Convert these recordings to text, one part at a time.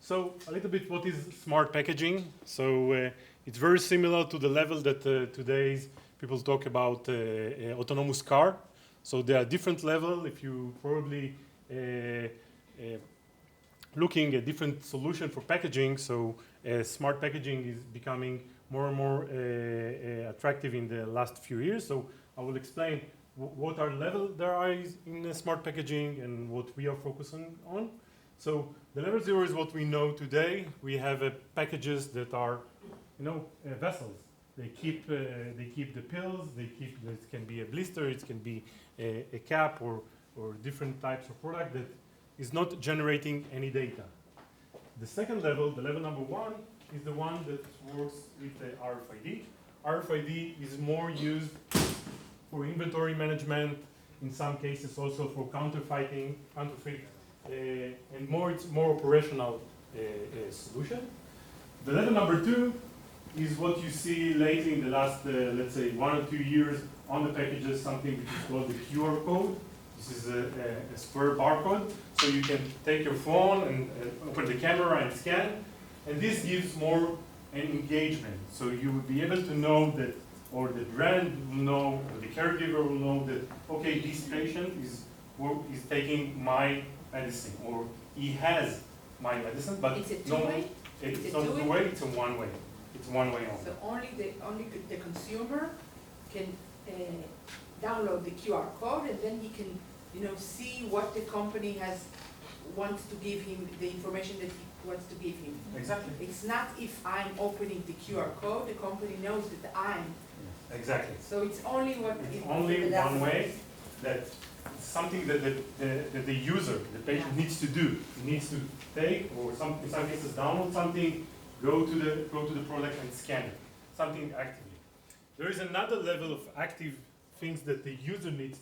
So a little bit what is smart packaging. So it's very similar to the level that today's people talk about autonomous car. So there are different levels. If you probably looking at different solution for packaging, so smart packaging is becoming more and more attractive in the last few years. So I will explain what are level there are in smart packaging and what we are focusing on. So the level 0 is what we know today. We have packages that are, vessels. They keep the pills. They keep. It can be a blister. It can be a cap or different types of product that is not generating any data. The second level, the level number 1, is the one that works with the RFID. RFID is more used for inventory management. In some cases, also for counterfeit. And it's more operational solution. The level number 2 is what you see lately in the last, let's say, 1 or 2 years on the packages, something which is called the QR code. This is a square barcode, so you can take your phone and open the camera and scan, and this gives more an engagement. So you will be able to know that, or the brand will know, or the caregiver will know that, okay, this patient is taking my medicine, or he has my medicine, but it's a two-way? It's not a two-way, it's a one-way. It's one-way only. So only the consumer can download the QR code, and then he can, see what the company wants to give him, the information that he wants to give him. Exactly. It's not if I'm opening the QR code, the company knows that I'm. Exactly. So it's only what. It's only one way that. Something that the user, the patient needs to do. He needs to take, or in some cases download something, go to the product and scan it. Something actively. There is another level of active things that the user needs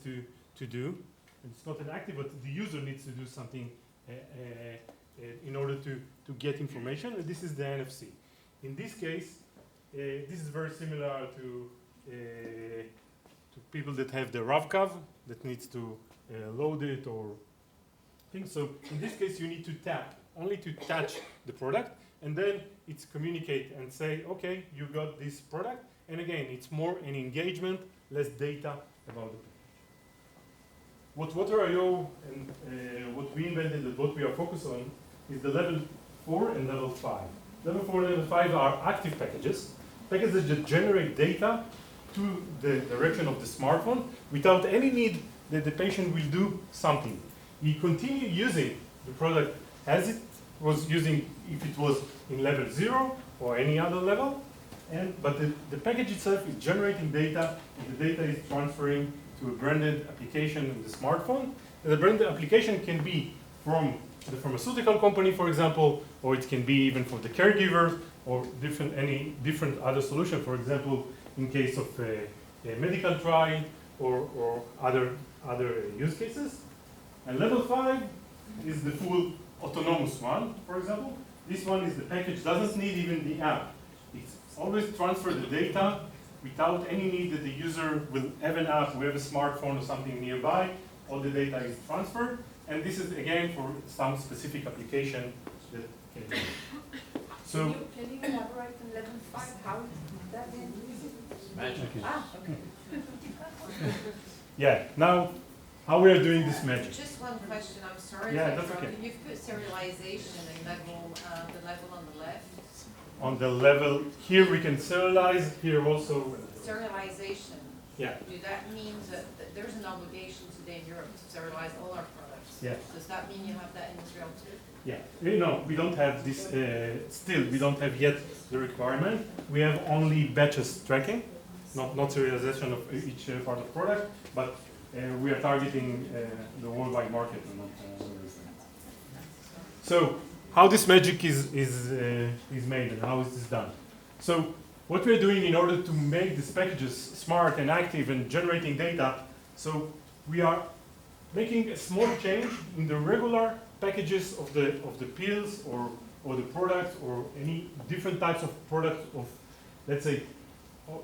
to do. It's not an active, but the user needs to do something in order to get information, and this is the NFC. In this case, this is very similar to people that have the RAV-CAV that needs to load it or things. So in this case, you need to tap, only to touch the product, and then it's communicate and say, okay, you got this product. And again, it's more an engagement, less data about it. What Water.io and what we invented and what we are focused on is the level 4 and level 5. Level 4 and level 5 are active packages that generate data to the direction of the smartphone without any need that the patient will do something. He continue using the product as it was using if it was in level 0 or any other level, but the package itself is generating data, and the data is transferring to a branded application in the smartphone. And the branded application can be from the pharmaceutical company, for example, or it can be even for the caregiver, or any different other solution, for example, in case of a medical trial or other use cases. And level 5 is the full autonomous one, for example. This one is the package, doesn't need even the app. It's always transfer the data without any need that the user will have an app, will have a smartphone or something nearby. All the data is transferred. And this is, again, for some specific application that can be. So, can you elaborate on level 5? How is that in? Magic. Okay. Yeah, now how we are doing this magic. Just one question, I'm sorry. Yeah, that's okay. You've put serialization in the level on the left. On the level, here we can serialize, here also. Serialization. Yeah. Do that mean that there's an obligation today in Europe to serialize all our products? Yeah. Does that mean you have that in Israel too? Yeah, we don't have this, still, we don't have yet the requirement. We have only batches tracking, not serialization of each part of product, but we are targeting the worldwide market. So, how this magic is made and how is this done? So, what we're doing in order to make these packages smart and active and generating data, so we are making a small change in the regular packages of the pills or the products or any different types of products of, let's say,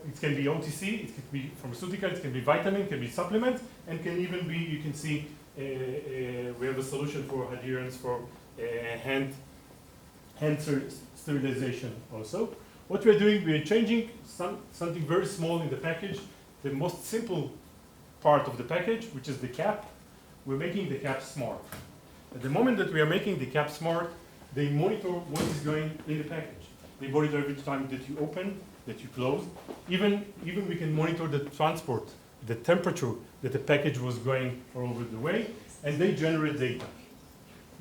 it can be OTC, it can be pharmaceutical, it can be vitamin, it can be supplement, and can even be, you can see, we have a solution for adherence for hand hand sterilization also. What we are doing, we are changing something very small in the package, the most simple part of the package, which is the cap. We're making the cap smart. At the moment that we are making the cap smart, they monitor what is going in the package. They monitor every time that you open, that you close. Even we can monitor the transport, the temperature that the package was going all over the way, and they generate data.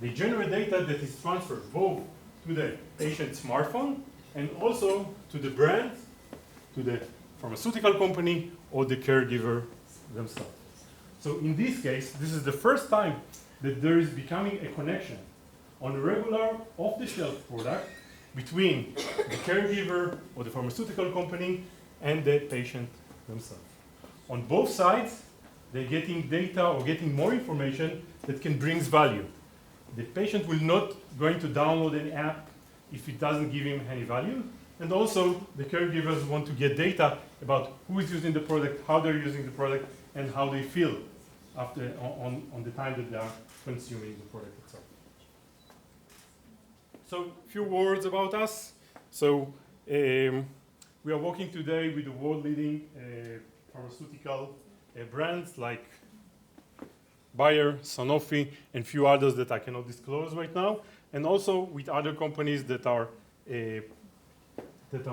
They generate data that is transferred both to the patient's smartphone and also to the brand, to the pharmaceutical company, or the caregiver themselves. So in this case, this is the first time that there is becoming a connection on a regular off-the-shelf product between the caregiver or the pharmaceutical company and the patient themselves. On both sides, they're getting data or getting more information that can bring value. The patient will not going to download an app if it doesn't give him any value. And also, the caregivers want to get data about who is using the product, how they're using the product, and how they feel after on the time that they are consuming the product itself. So, a few words about us. So, we are working today with the world-leading pharmaceutical brands like Bayer, Sanofi, and few others that I cannot disclose right now, and also with other companies that are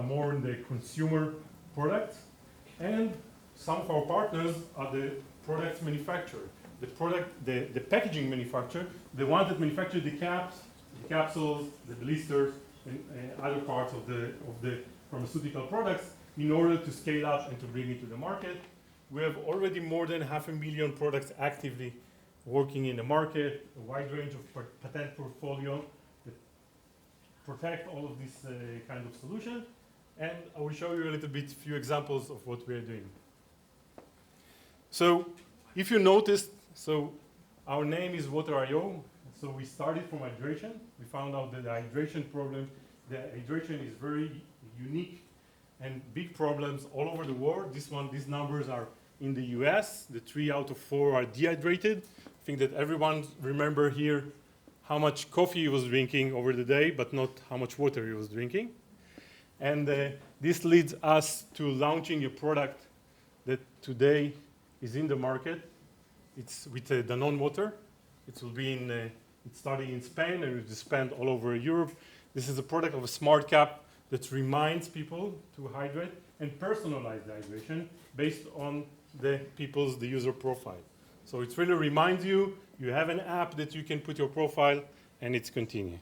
more in the consumer products, and some of our partners are the product manufacturer, the packaging manufacturer, the ones that manufacture the caps, the capsules, the blisters, and other parts of the pharmaceutical products in order to scale up and to bring it to the market. We have already more than 500,000 products actively working in the market, a wide range of patent portfolio that protect all of this kind of solution. And I will show you a little bit, few examples of what we are doing. So, if you noticed, so our name is Water.io. So we started from hydration. We found out that the hydration problem, the hydration is very unique and big problems all over the world. These numbers are in the US. The 3 out of 4 are dehydrated. I think that everyone remember here how much coffee he was drinking over the day, but not how much water he was drinking. And this leads us to launching a product that today is in the market. It's with Danone water. It will be it's starting in Spain and it will expand all over Europe. This is a product of a smart cap that reminds people to hydrate and personalize the hydration based on the user profile. So it really reminds you, you have an app that you can put your profile and it's continue.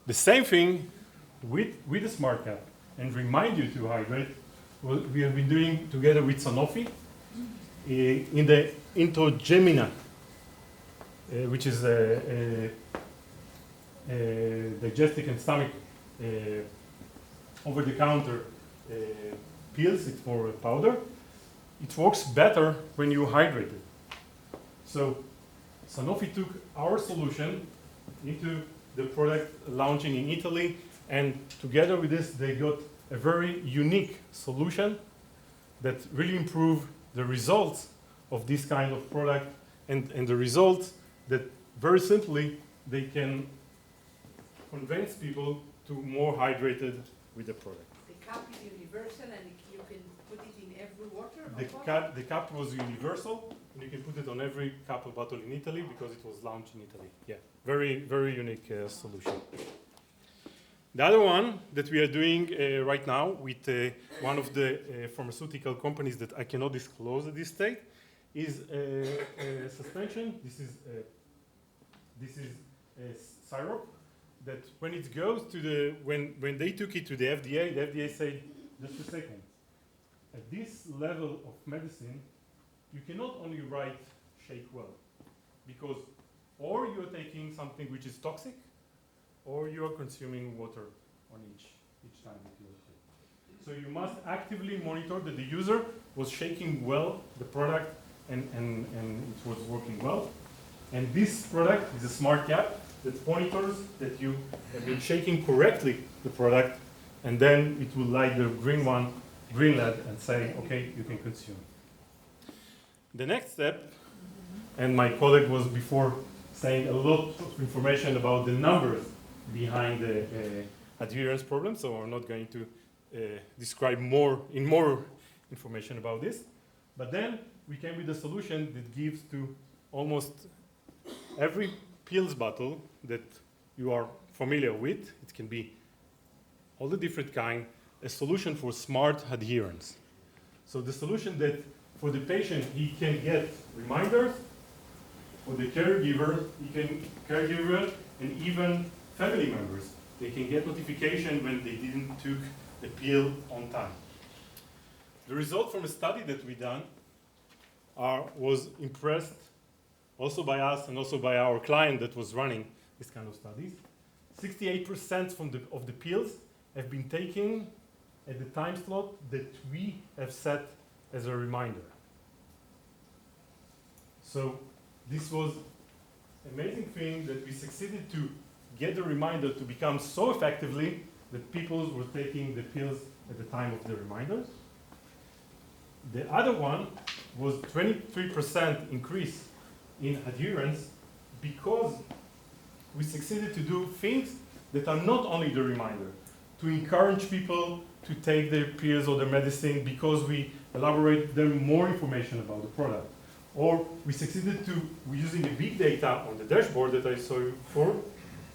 The same thing with the smart cap and remind you to hydrate, what we have been doing together with Sanofi in the Gemenon, which is a digestive and stomach over-the-counter pills. It's more powder. It works better when you hydrate it. So Sanofi took our solution into the product launching in Italy, and together with this, they got a very unique solution that really improved the results of this kind of product, and the results that very simply they can convince people to more hydrated with the product. The cap is universal and you can put it in every water? The cap was universal, and you can put it on every cup or bottle in Italy because it was launched in Italy. Yeah, very, very unique solution. The other one that we are doing right now with one of the pharmaceutical companies that I cannot disclose at this stage is a suspension. This is a syrup that when it goes to when they took it to the FDA said, just a second, at this level of medicine, you cannot only write shake well, because or you're taking something which is toxic, or you are consuming water on each time that you are taking. So you must actively monitor that the user was shaking well the product and it was working well. And this product is a smart cap that monitors that you have been shaking correctly the product, and then it will light the green LED and say, okay, you can consume. The next step, and my colleague was before saying a lot of information about the numbers behind the adherence problem, so I'm not going to describe more information about this. But then we came with a solution that gives to almost every pills bottle that you are familiar with, it can be all the different kind, a solution for smart adherence. So the solution that for the patient, he can get reminders, for the caregiver and even family members, they can get notification when they didn't took the pill on time. The result from a study that we done was impressed also by us and also by our client that was running this kind of studies. 68% of the pills have been taken at the time slot that we have set as a reminder. So this was an amazing thing that we succeeded to get the reminder to become so effectively that people were taking the pills at the time of the reminders. The other one was 23% increase in adherence because we succeeded to do things that are not only the reminder, to encourage people to take their pills or their medicine because we elaborate them more information about the product. Or we succeeded to, using the big data on the dashboard that I saw you before,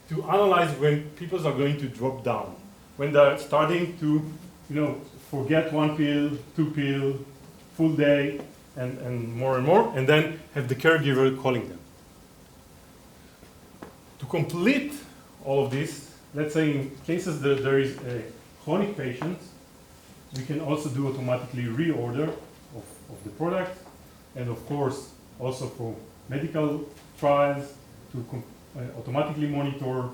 to analyze when people are going to drop down, when they're starting to, forget one pill, two pill, full day, and more, and then have the caregiver calling them. To complete all of this, let's say in cases that there is a chronic patient, we can also do automatically reorder of the product, and of course also for medical trials to automatically monitor,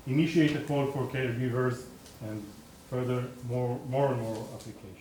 initiate a call for caregivers, and further more and more applications.